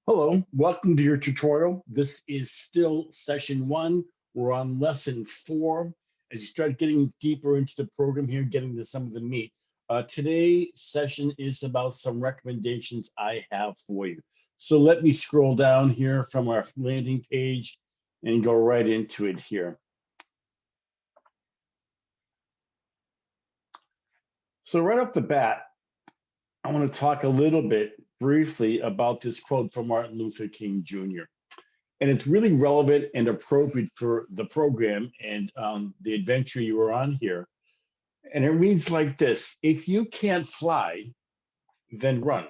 Hello, welcome to your tutorial. This is still session one. We're on lesson four. As you start getting deeper into the program here, getting to some of the meat. Today's session is about some recommendations I have for you. So let me scroll down here from our landing page and go right into it here. So right off the bat, I want to talk a little bit briefly about this quote from Martin Luther King Jr. And it's really relevant and appropriate for the program and the adventure you are on here. And it reads like this: if you can't fly, then run.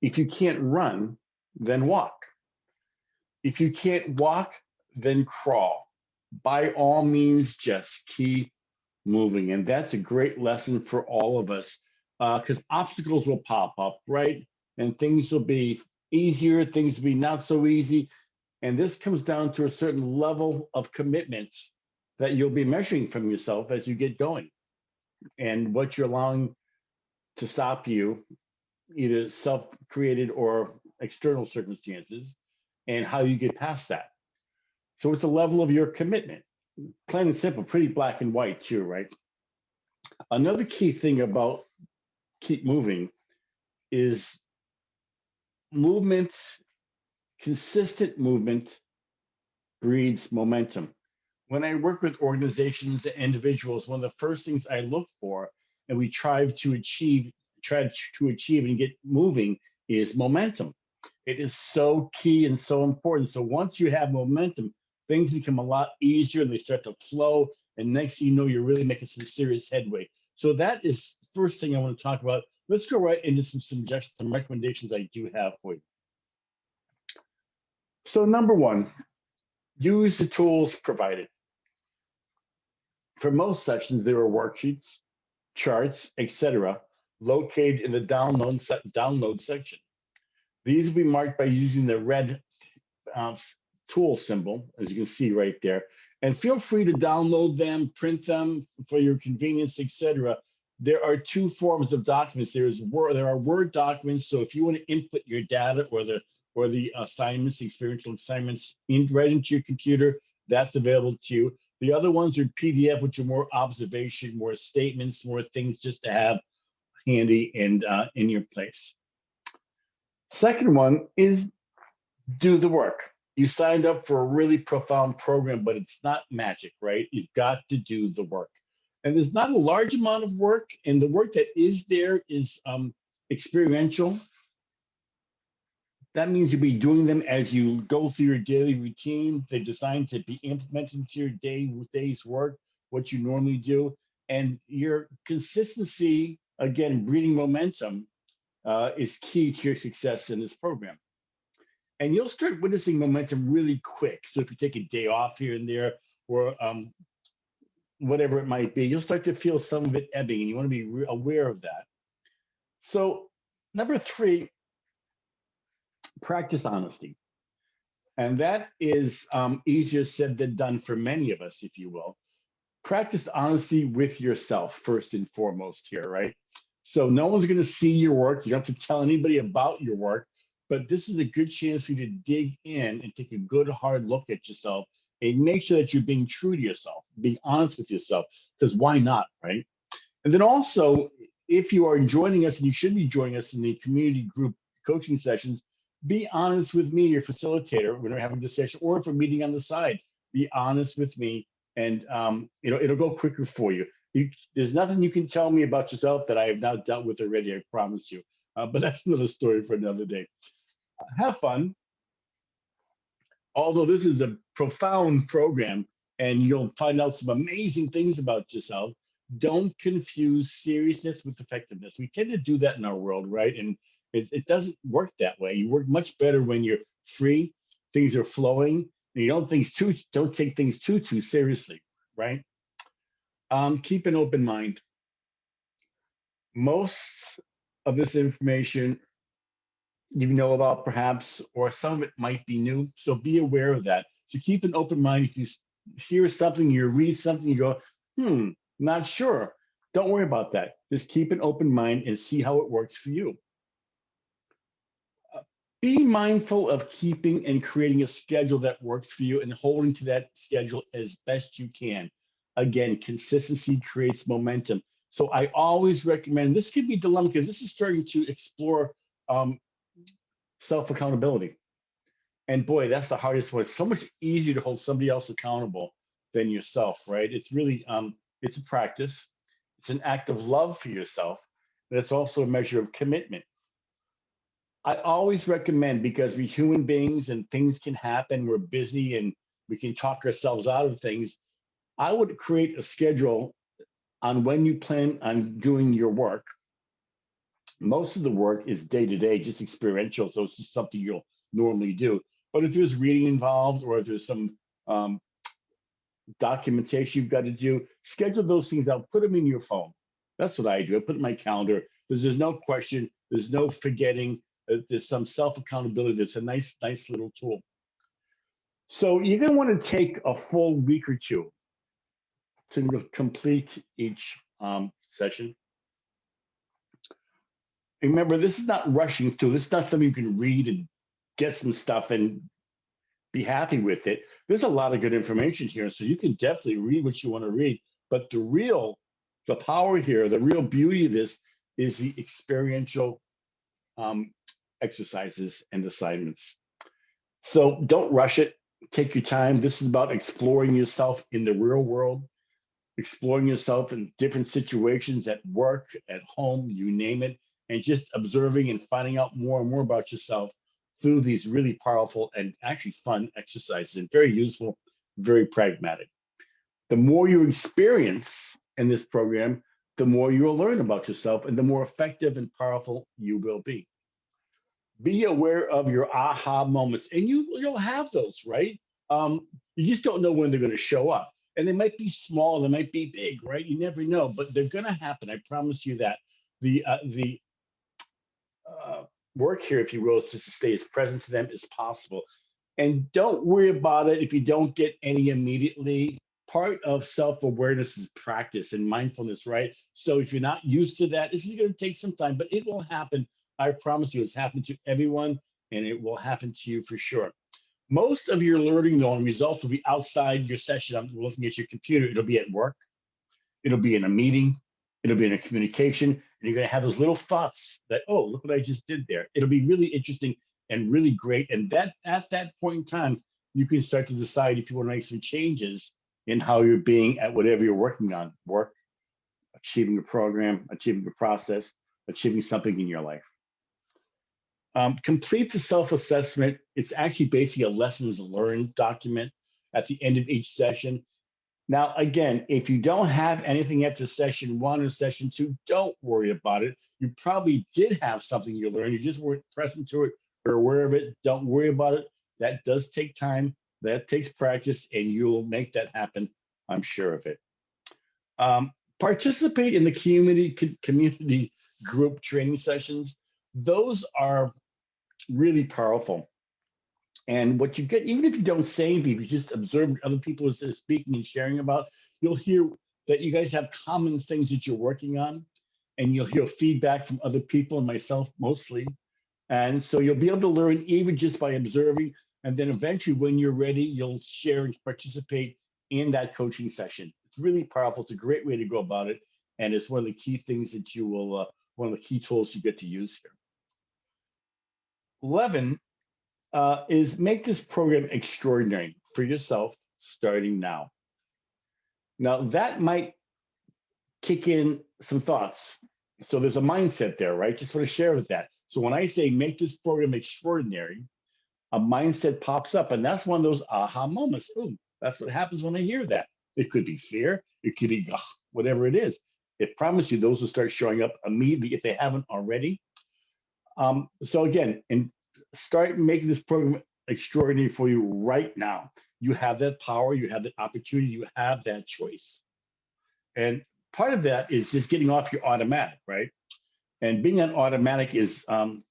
If you can't run, then walk. If you can't walk, then crawl. By all means, just keep moving. And that's a great lesson for all of us because obstacles will pop up, right? And things will be easier, things will be not so easy. And this comes down to a certain level of commitment that you'll be measuring from yourself as you get going and what you're allowing to stop you, either self created or external circumstances, and how you get past that. So it's a level of your commitment. Plain and simple, pretty black and white, too, right? Another key thing about keep moving is movement, consistent movement breeds momentum. When I work with organizations and individuals, one of the first things I look for and we try to achieve and get moving is momentum. It is so key and so important. So once you have momentum, things become a lot easier and they start to flow. And next thing you know, you're really making some serious headway. So that is the first thing I want to talk about. Let's go right into some suggestions, some recommendations I do have for you. So number one, use the tools provided. For most sections, there are worksheets, charts, etc., located in the download section. These will be marked by using the red uh, tool symbol, as you can see right there. And feel free to download them, print them for your convenience, etc. There are two forms of documents. There are Word documents. So if you want to input your data or the assignments, the experiential assignments right into your computer, that's available to you. The other ones are PDF, which are more observation, more statements, more things just to have handy and in your place. Second one is do the work. You signed up for a really profound program, but it's not magic, right? You've got to do the work. And there's not a large amount of work, and the work that is there is experiential. That means you'll be doing them as you go through your daily routine. They're designed to be implemented into your day's work, what you normally do. And your consistency, again, breeding momentum, is key to your success in this program. And you'll start witnessing momentum really quick. So if you take a day off here and there, or whatever it might be, you'll start to feel some of it ebbing, and you want to be aware of that. So number three, practice honesty. And that is easier said than done for many of us, if you will. Practice honesty with yourself first and foremost here, right? So no one's going to see your work. You don't have to tell anybody about your work, but this is a good chance for you to dig in and take a good hard look at yourself and make sure that you're being true to yourself, being honest with yourself, because why not, right? And then also, if you are joining us, and you should be joining us in the community group coaching sessions, be honest with me, your facilitator, when we're having a discussion, or if we're meeting on the side, be honest with me, and it'll go quicker for you. There's nothing you can tell me about yourself that I have not dealt with already, I promise you. But that's another story for another day. Have fun. Although this is a profound program and you'll find out some amazing things about yourself, don't confuse seriousness with effectiveness. We tend to do that in our world, right? And it doesn't work that way. You work much better when you're free, things are flowing, and you don't take things too seriously, right? Keep an open mind. Most of this information you know about perhaps, or some of it might be new. So be aware of that. So keep an open mind. If you hear something, you read something, you go, not sure. Don't worry about that. Just keep an open mind and see how it works for you. Be mindful of keeping and creating a schedule that works for you and holding to that schedule as best you can. Again, consistency creates momentum. So I always recommend, this could be dilemma because this is starting to explore um, self accountability. And boy, that's the hardest one. It's so much easier to hold somebody else accountable than yourself, right? It's really it's a practice. It's an act of love for yourself, but it's also a measure of commitment. I always recommend, because we're human beings and things can happen, we're busy and we can talk ourselves out of things. I would create a schedule on when you plan on doing your work. Most of the work is day to day, just experiential. So it's just something you'll normally do. But if there's reading involved or if there's some um, documentation you've got to do, schedule those things out, put them in your phone. That's what I do. I put it in my calendar because there's no question, there's no forgetting. There's some self accountability. That's a nice little tool. So you're going to want to take a full week or two to complete each session. Remember, this is not rushing through. This is not something you can read and get some stuff and be happy with it. There's a lot of good information here, so you can definitely read what you want to read. But the power here, the real beauty of this is the experiential um, exercises and assignments. So don't rush it. Take your time. This is about exploring yourself in the real world, exploring yourself in different situations at work, at home, you name it, and just observing and finding out more and more about yourself through these really powerful and actually fun exercises, and very useful, very pragmatic. The more you experience in this program, the more you will learn about yourself and the more effective and powerful you will be. Be aware of your aha moments, and you'll have those, right? You just don't know when they're going to show up, and they might be small, they might be big, right? You never know, but they're going to happen. I promise you that. The work here, if you will, is just to stay as present to them as possible, and don't worry about it if you don't get any immediately. Part of self-awareness is practice and mindfulness, right? So if you're not used to that, this is going to take some time, but it will happen. I promise you, it's happened to everyone, and it will happen to you for sure. Most of your learning, though, and results will be outside your session. I'm looking at your computer. It'll be at work. It'll be in a meeting. It'll be in a communication. And you're going to have those little thoughts that, oh, look what I just did there. It'll be really interesting and really great. And that at that point in time, you can start to decide if you want to make some changes in how you're being at whatever you're working on, work, achieving a program, achieving a process, achieving something in your life. Complete the self-assessment. It's actually basically a lessons learned document at the end of each session. Now, again, if you don't have anything after session one or session two, don't worry about it. You probably did have something you learned. You just weren't present to it or aware of it. Don't worry about it. That does take time. That takes practice, and you'll make that happen. I'm sure of it. Participate in the community group training sessions. Those are really powerful. And what you get, even if you don't say anything, if you just observe what other people are speaking and sharing about, you'll hear that you guys have common things that you're working on, and you'll hear feedback from other people and myself mostly. And so you'll be able to learn even just by observing. And then eventually, when you're ready, you'll share and participate in that coaching session. It's really powerful. It's a great way to go about it. And it's one of the key things that you will, one of the key tools you get to use here. 11 is make this program extraordinary for yourself starting now. Now, that might kick in some thoughts. So there's a mindset there, right? Just want to share with that. So when I say make this program extraordinary, a mindset pops up, and that's one of those aha moments. Ooh, that's what happens when I hear that. It could be fear, it could be whatever it is. I promise you, those will start showing up immediately if they haven't already. So again, and start making this program extraordinary for you right now. You have that power, you have that opportunity, you have that choice. And part of that is just getting off your automatic, right? And being on automatic is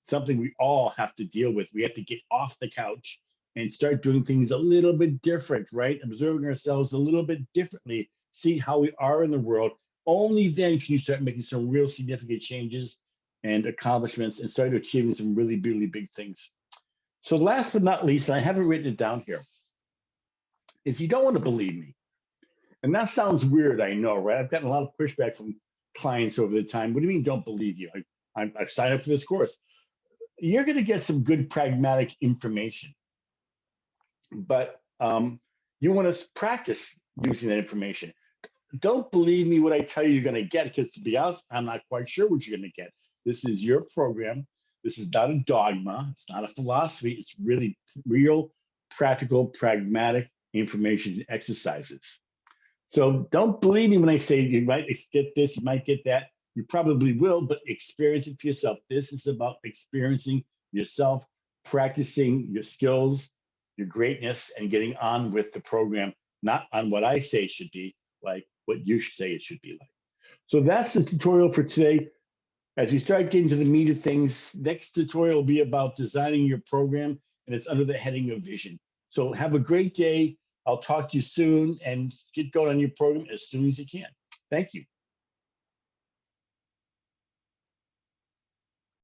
something we all have to deal with. We have to get off the couch and start doing things a little bit different, right? Observing ourselves a little bit differently, see how we are in the world. Only then can you start making some real significant changes and accomplishments and start achieving some really, really big things. So last but not least, and I haven't written it down here, is you don't want to believe me. And that sounds weird, I know, right? I've gotten a lot of pushback from clients over the time. What do you mean don't believe you? I've signed up for this course. You're going to get some good pragmatic information, but you want to practice using that information. Don't believe me what I tell you you're going to get, because to be honest, I'm not quite sure what you're going to get. This is your program. This is not a dogma. It's not a philosophy. It's really real, practical, pragmatic information and exercises. So don't believe me when I say you might get this, you might get that. You probably will, but experience it for yourself. This is about experiencing yourself, practicing your skills, your greatness, and getting on with the program, not on what I say should be like, what you should say it should be like. So that's the tutorial for today. As we start getting to the meat of things, next tutorial will be about designing your program, and it's under the heading of vision. So have a great day. I'll talk to you soon, and get going on your program as soon as you can. Thank you.